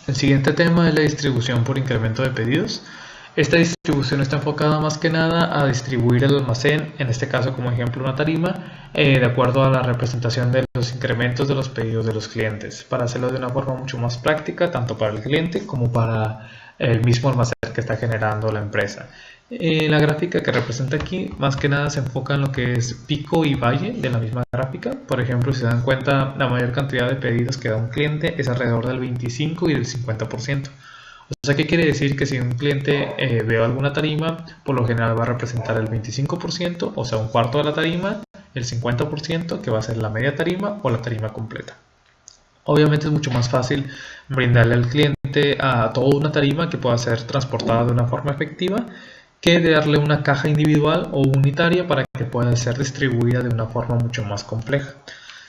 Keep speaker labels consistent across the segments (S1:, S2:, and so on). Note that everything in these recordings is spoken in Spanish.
S1: El siguiente tema es la distribución por incremento de pedidos. Esta distribución está enfocada más que nada a distribuir el almacén, en este caso como ejemplo una tarima, de acuerdo a la representación de los incrementos de los pedidos de los clientes, para hacerlo de una forma mucho más práctica, tanto para el cliente como para el mismo almacén que está generando la empresa. La gráfica que representa aquí más que nada se enfoca en lo que es pico y valle de la misma gráfica. Por ejemplo, si se dan cuenta, la mayor cantidad de pedidos que da un cliente es alrededor del 25 y del 50%. O sea, ¿qué quiere decir? Que si un cliente ve alguna tarima, por lo general va a representar el 25%, o sea, un cuarto de la tarima, el 50%, que va a ser la media tarima o la tarima completa. Obviamente es mucho más fácil brindarle al cliente a toda una tarima que pueda ser transportada de una forma efectiva, que darle una caja individual o unitaria para que pueda ser distribuida de una forma mucho más compleja.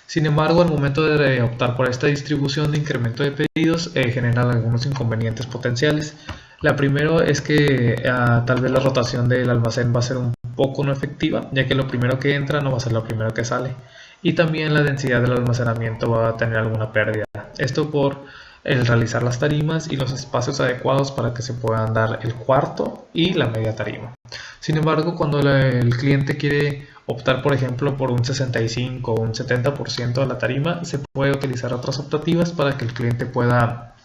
S1: Sin embargo, al momento de optar por esta distribución de incremento de pedidos, generan algunos inconvenientes potenciales. La primera es que tal vez la rotación del almacén va a ser un poco no efectiva, ya que lo primero que entra no va a ser lo primero que sale. Y también la densidad del almacenamiento va a tener alguna pérdida. Esto por el realizar las tarimas y los espacios adecuados para que se puedan dar el cuarto y la media tarima. Sin embargo, cuando el cliente quiere optar, por ejemplo, por un 65 o un 70% de la tarima, se puede utilizar otras optativas para que el cliente pueda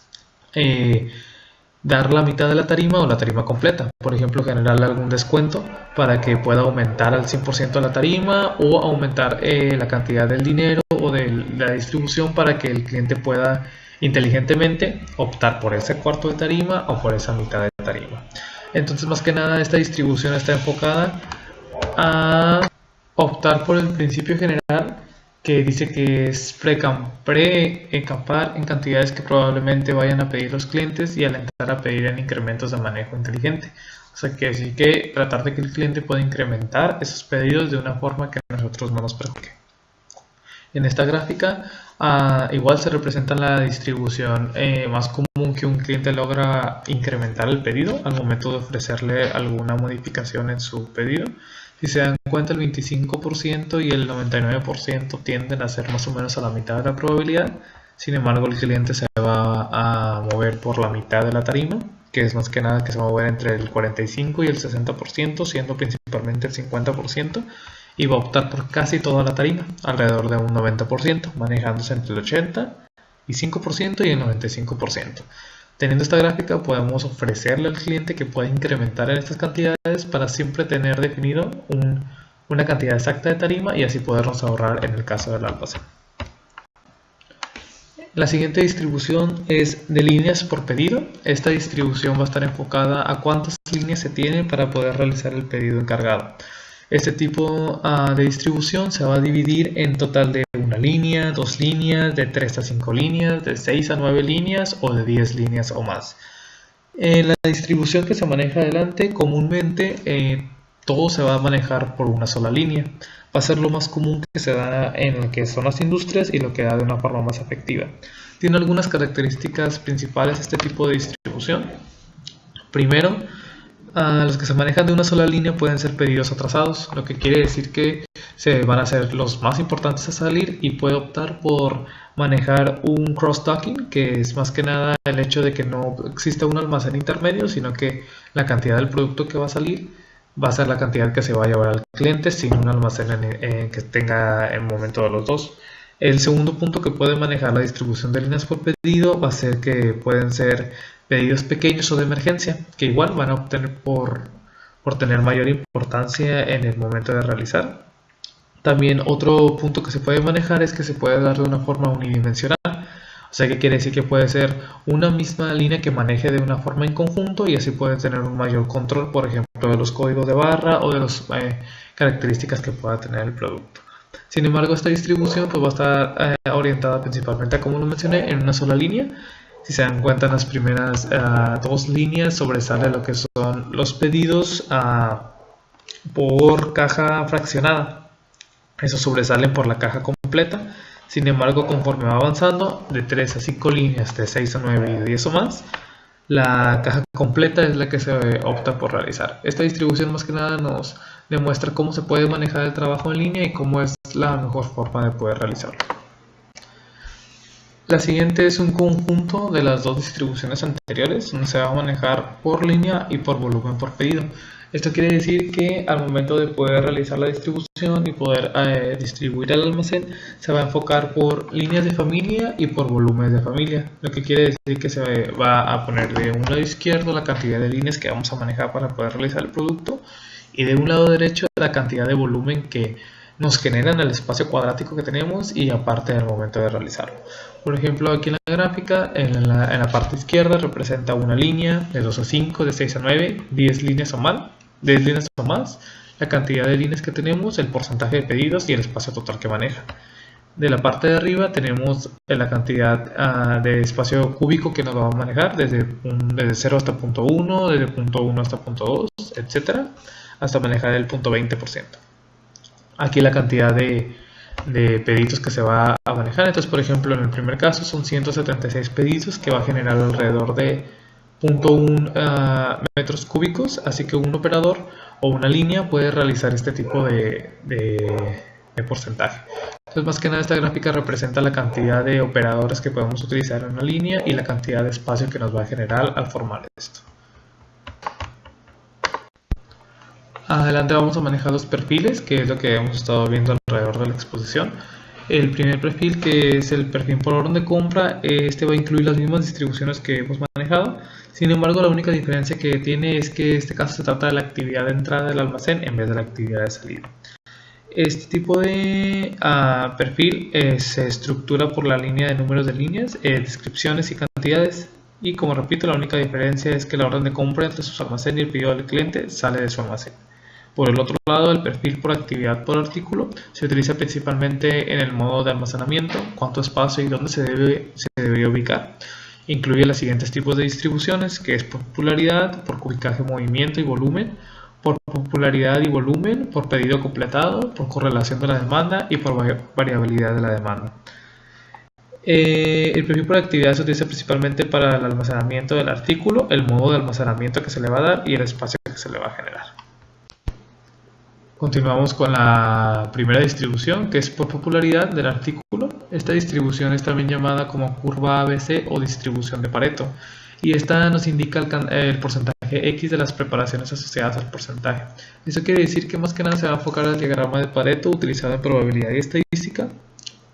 S1: dar la mitad de la tarima o la tarima completa. Por ejemplo, generarle algún descuento para que pueda aumentar al 100% de la tarima, o aumentar la cantidad del dinero o de la distribución para que el cliente pueda inteligentemente optar por ese cuarto de tarima o por esa mitad de tarima. Entonces, más que nada, esta distribución está enfocada a optar por el principio general, que dice que es pre-encampar en cantidades que probablemente vayan a pedir los clientes y alentar a pedir en incrementos de manejo inteligente. O sea, que sí que tratar de que el cliente pueda incrementar esos pedidos de una forma que a nosotros no nos perjudique. En esta gráfica igual se representa la distribución más común que un cliente logra incrementar el pedido al momento de ofrecerle alguna modificación en su pedido. Si se dan cuenta, el 25% y el 99% tienden a ser más o menos a la mitad de la probabilidad. Sin embargo, el cliente se va a mover por la mitad de la tarima, que es más que nada que se va a mover entre el 45 y el 60%, siendo principalmente el 50%. Y va a optar por casi toda la tarima, alrededor de un 90%, manejándose entre el 85% y el 95%. Teniendo esta gráfica, podemos ofrecerle al cliente que pueda incrementar en estas cantidades para siempre tener definido una cantidad exacta de tarima y así podernos ahorrar en el caso del almacén. La siguiente distribución es de líneas por pedido. Esta distribución va a estar enfocada a cuántas líneas se tienen para poder realizar el pedido encargado. Este tipo de distribución se va a dividir en total de una línea, 2 líneas, de 3 a 5 líneas, de 6 a 9 líneas o de 10 líneas o más. En la distribución que se maneja adelante, comúnmente todo se va a manejar por una sola línea. Va a ser lo más común que se da en lo que son las industrias y lo que da de una forma más efectiva. Tiene algunas características principales este tipo de distribución. Primero, los que se manejan de una sola línea pueden ser pedidos atrasados, lo que quiere decir que se van a ser los más importantes a salir, y puede optar por manejar un cross-docking, que es más que nada el hecho de que no exista un almacén intermedio, sino que la cantidad del producto que va a salir va a ser la cantidad que se va a llevar al cliente sin un almacén que tenga el momento de los dos. El segundo punto que puede manejar la distribución de líneas por pedido va a ser que pueden ser pedidos pequeños o de emergencia, que igual van a obtener por tener mayor importancia en el momento de realizar. También otro punto que se puede manejar es que se puede dar de una forma unidimensional. O sea, que quiere decir que puede ser una misma línea que maneje de una forma en conjunto, y así puede tener un mayor control, por ejemplo, de los códigos de barra o de las características que pueda tener el producto. Sin embargo, esta distribución pues va a estar orientada principalmente a, como lo mencioné, en una sola línea. Si se dan cuenta, en las primeras 2 líneas sobresale lo que son los pedidos por caja fraccionada. Esos sobresalen por la caja completa. Sin embargo, conforme va avanzando, de 3 a 5 líneas, de 6 a 9 y de 10 o más, la caja completa es la que se opta por realizar. Esta distribución más que nada nos demuestra cómo se puede manejar el trabajo en línea y cómo es la mejor forma de poder realizarlo. La siguiente es un conjunto de las dos distribuciones anteriores, donde se va a manejar por línea y por volumen por pedido. Esto quiere decir que al momento de poder realizar la distribución y poder distribuir el almacén, se va a enfocar por líneas de familia y por volúmenes de familia. Lo que quiere decir que se va a poner de un lado izquierdo la cantidad de líneas que vamos a manejar para poder realizar el producto, y de un lado derecho la cantidad de volumen que nos genera en el espacio cuadrático que tenemos y aparte del momento de realizarlo. Por ejemplo, aquí en la gráfica, en la parte izquierda representa una línea de 2 a 5, de 6 a 9, 10 líneas o más, la cantidad de líneas que tenemos, el porcentaje de pedidos y el espacio total que maneja. De la parte de arriba tenemos la cantidad de espacio cúbico que nos va a manejar desde 0 hasta punto 1, desde punto 1 hasta punto 2, etc. hasta manejar el punto 20%. Aquí la cantidad de pedidos que se va a manejar. Entonces, por ejemplo, en el primer caso son 176 pedidos que va a generar alrededor de 0.1 metros cúbicos, así que un operador o una línea puede realizar este tipo de porcentaje. Entonces, más que nada, esta gráfica representa la cantidad de operadores que podemos utilizar en una línea y la cantidad de espacio que nos va a generar al formar esto. Adelante vamos a manejar los perfiles, que es lo que hemos estado viendo alrededor de la exposición. El primer perfil, que es el perfil por orden de compra, este va a incluir las mismas distribuciones que hemos manejado. Sin embargo, la única diferencia que tiene es que en este caso se trata de la actividad de entrada del almacén en vez de la actividad de salida. Este tipo de perfil se estructura por la línea de números de líneas, descripciones y cantidades. Y como repito, la única diferencia es que la orden de compra entre su almacén y el pedido del cliente sale de su almacén. Por el otro lado, el perfil por actividad por artículo se utiliza principalmente en el modo de almacenamiento, cuánto espacio y dónde se debe ubicar. Incluye los siguientes tipos de distribuciones, que es por popularidad, por cubicaje, movimiento y volumen, por popularidad y volumen, por pedido completado, por correlación de la demanda y por variabilidad de la demanda. El perfil por actividad se utiliza principalmente para el almacenamiento del artículo, el modo de almacenamiento que se le va a dar y el espacio que se le va a generar. Continuamos con la primera distribución, que es por popularidad del artículo. Esta distribución es también llamada como curva ABC o distribución de Pareto, y esta nos indica el porcentaje X de las preparaciones asociadas al porcentaje. Eso quiere decir que más que nada se va a enfocar al diagrama de Pareto utilizado en probabilidad y estadística,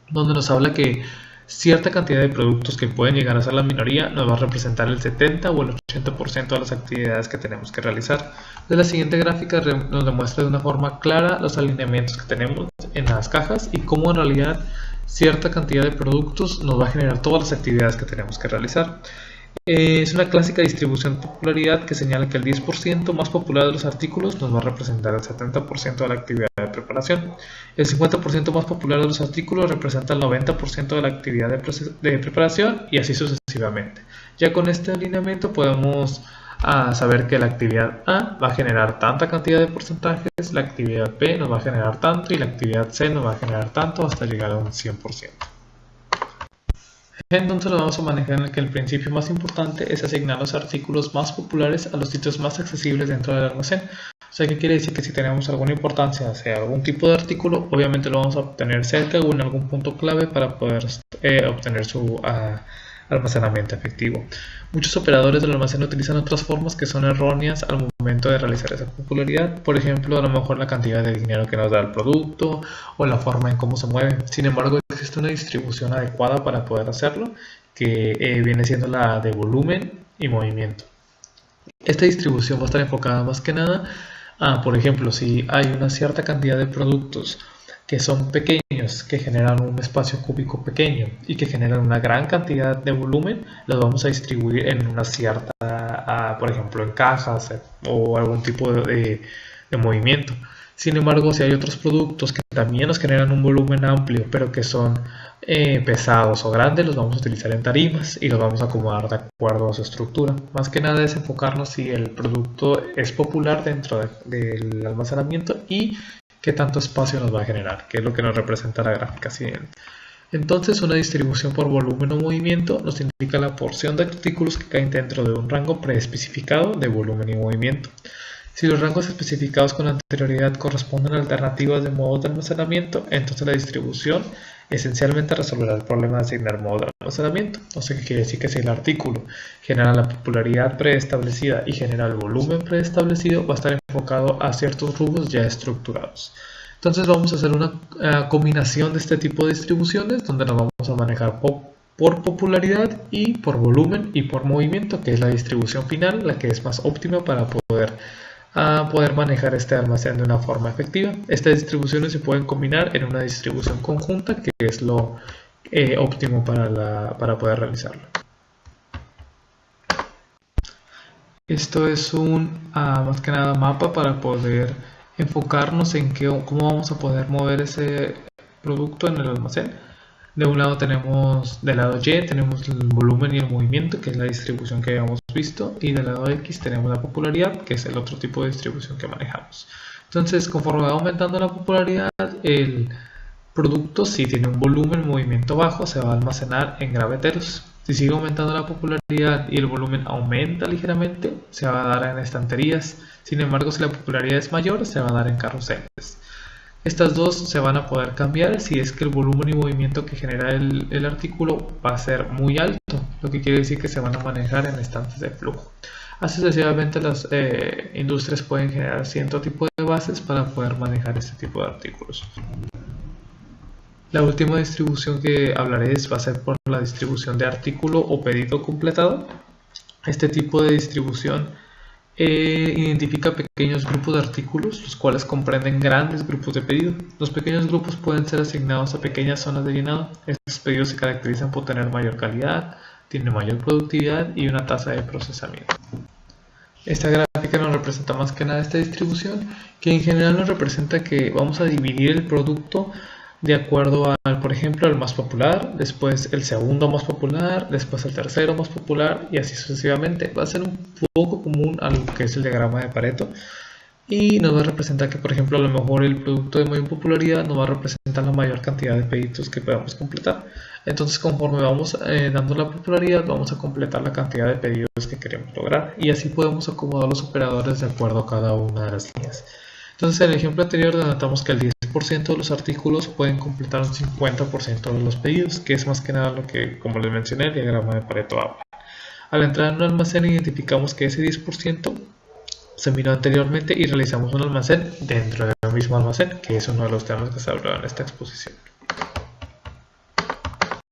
S1: donde nos habla que cierta cantidad de productos que pueden llegar a ser la minoría nos va a representar el 70 o el 80% de las actividades que tenemos que realizar. De la siguiente gráfica nos demuestra de una forma clara los alineamientos que tenemos en las cajas y cómo en realidad cierta cantidad de productos nos va a generar todas las actividades que tenemos que realizar. Es una clásica distribución de popularidad que señala que el 10% más popular de los artículos nos va a representar el 70% de la actividad de preparación. El 50% más popular de los artículos representa el 90% de la actividad de preparación y así sucesivamente. Ya con este alineamiento podemos saber que la actividad A va a generar tanta cantidad de porcentajes, la actividad B nos va a generar tanto y la actividad C nos va a generar tanto hasta llegar a un 100%. Entonces lo vamos a manejar en el que el principio más importante es asignar los artículos más populares a los sitios más accesibles dentro del almacén. O sea, ¿qué quiere decir? Que si tenemos alguna importancia hacia algún tipo de artículo, obviamente lo vamos a obtener cerca o en algún punto clave para poder obtener su almacenamiento efectivo. Muchos operadores del almacén utilizan otras formas que son erróneas al momento de realizar esa popularidad. Por ejemplo, a lo mejor la cantidad de dinero que nos da el producto o la forma en cómo se mueve. Sin embargo, existe una distribución adecuada para poder hacerlo, que viene siendo la de volumen y movimiento. Esta distribución va a estar enfocada más que nada a, por ejemplo, si hay una cierta cantidad de productos que son pequeños, que generan un espacio cúbico pequeño y que generan una gran cantidad de volumen, los vamos a distribuir en una cierta, por ejemplo, en cajas o algún tipo de movimiento. Sin embargo, si hay otros productos que también nos generan un volumen amplio, pero que son pesados o grandes, los vamos a utilizar en tarimas y los vamos a acomodar de acuerdo a su estructura. Más que nada es enfocarnos si el producto es popular dentro del almacenamiento y qué tanto espacio nos va a generar, que es lo que nos representa la gráfica siguiente. Entonces, una distribución por volumen o movimiento nos indica la porción de artículos que caen dentro de un rango preespecificado de volumen y movimiento. Si los rangos especificados con anterioridad corresponden a alternativas de modos de almacenamiento, entonces la distribución esencialmente resolverá el problema de asignar modos de almacenamiento. No sé qué quiere decir que si el artículo genera la popularidad preestablecida y genera el volumen preestablecido, va a estar enfocado a ciertos rubros ya estructurados. Entonces vamos a hacer una combinación de este tipo de distribuciones donde nos vamos a manejar por popularidad y por volumen y por movimiento, que es la distribución final, la que es más óptima para poder manejar este almacén de una forma efectiva. Estas distribuciones se pueden combinar en una distribución conjunta, que es lo óptimo para poder realizarlo. Esto es un más que nada mapa para poder enfocarnos en cómo vamos a poder mover ese producto en el almacén. De un lado tenemos, del lado Y tenemos el volumen y el movimiento, que es la distribución que habíamos visto, y del lado X tenemos la popularidad, que es el otro tipo de distribución que manejamos. Entonces, conforme va aumentando la popularidad, el producto, si tiene un volumen, movimiento bajo, se va a almacenar en graveteros. Si sigue aumentando la popularidad y el volumen aumenta ligeramente, se va a dar en estanterías. Sin embargo, si la popularidad es mayor, se va a dar en carruseles. Estas dos se van a poder cambiar si es que el volumen y movimiento que genera el artículo va a ser muy alto, lo que quiere decir que se van a manejar en estantes de flujo. Así sucesivamente las industrias pueden generar cierto tipo de bases para poder manejar este tipo de artículos. La última distribución que hablaré va a ser por la distribución de artículo o pedido completado. Este tipo de distribución identifica pequeños grupos de artículos, los cuales comprenden grandes grupos de pedido. Los pequeños grupos pueden ser asignados a pequeñas zonas de llenado. Estos pedidos se caracterizan por tener mayor calidad, tienen mayor productividad y una tasa de procesamiento. Esta gráfica nos representa más que nada esta distribución, que en general nos representa que vamos a dividir el producto de acuerdo al, por ejemplo, el más popular, después el segundo más popular, después el tercero más popular y así sucesivamente. Va a ser un poco común a lo que es el diagrama de Pareto y nos va a representar que, por ejemplo, a lo mejor el producto de mayor popularidad nos va a representar la mayor cantidad de pedidos que podamos completar. Entonces, conforme vamos dando la popularidad, vamos a completar la cantidad de pedidos que queremos lograr y así podemos acomodar los operadores de acuerdo a cada una de las líneas. Entonces, en el ejemplo anterior denotamos que el 10% de los artículos pueden completar un 50% de los pedidos, que es más que nada lo que, como les mencioné, el diagrama de Pareto habla. Al entrar en un almacén identificamos que ese 10% se miró anteriormente y realizamos un almacén dentro del mismo almacén, que es uno de los temas que se habló en esta exposición.